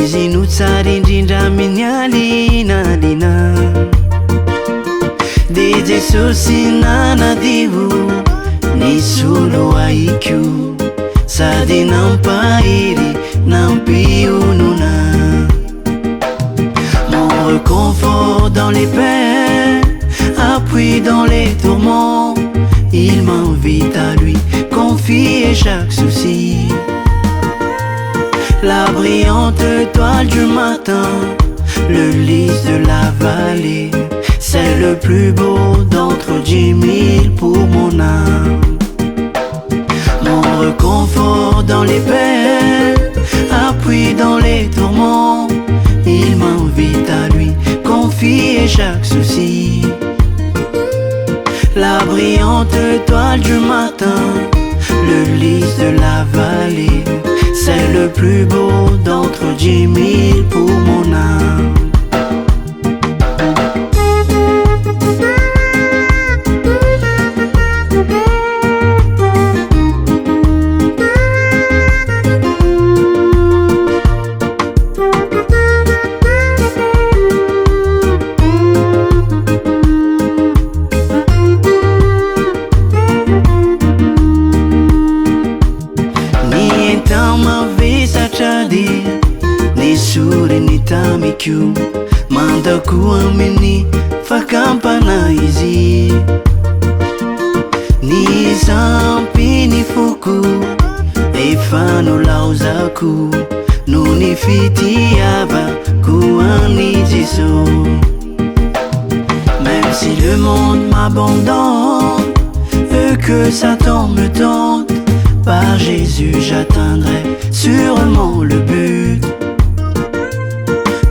izy no tsara indrindra minialinalina de Jesosy nanadio nisy olo aiko sady nampahiry nampionona. Mon réconfort dans les peines, appui dans les tourments, il m'invite à lui confier chaque souci. La brillante étoile du matin, le lys de la vallée, c'est le plus beau d'entre 10 000 pour mon âme. Mon réconfort dans les peines, appui dans les tourments, il m'invite à lui confier chaque souci. La brillante étoile du matin, le lys de la vallée, c'est le plus beau d'entre 10 000 pour mon âme. Nisuri nitamikyo mandako aminy fakampana izy nisampy ny foko efa nolaozako noho ny fitiavako any Jesosy. Même si le monde m'abandonne et que Satan me tente, par Jésus j'atteindrai sûrement le but.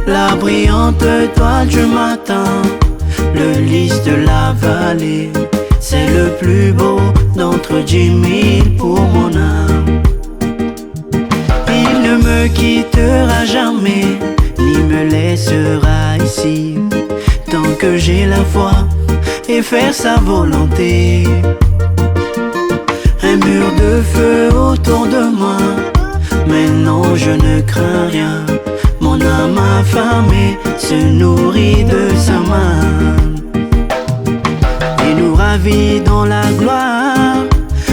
La brillante étoile du matin, le lys de la vallée, c'est le plus beau d'entre 10 000 pour mon âme. Il ne me quittera jamais, ni me laissera ici, tant que j'ai la foi et faire sa volonté. Un mur de feu autour de moi, mais non je ne crains rien. Mon âme affamée se nourrit de sa main. Et nous ravis dans la gloire,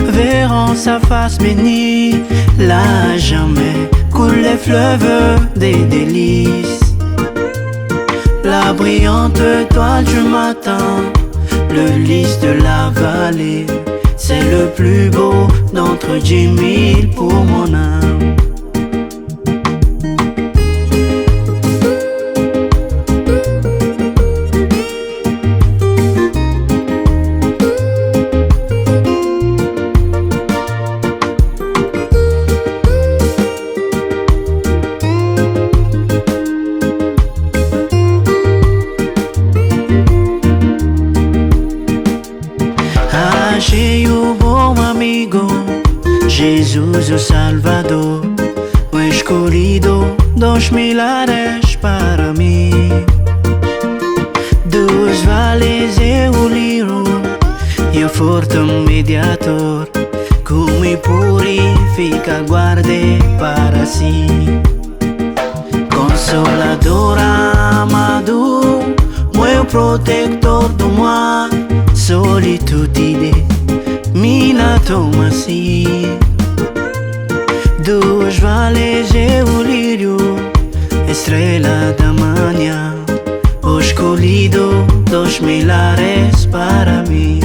verrons sa face bénie. Là à jamais coulent les fleuves des délices. La brillante étoile du matin, le lys de la vallée, c'est le plus beau d'entre 10 000 pour mon âme. Achei o bom amigo, Jesus o Salvador, o escolhido dos milhares para mim. Dos vales e o livro e o forte mediador, que me purifica, guarde para si. Consolador amado, meu protector do mar, solitude mina toma-se. Dos vales e o lírio, estrela da manhã, o escolhido dos milhares para mim.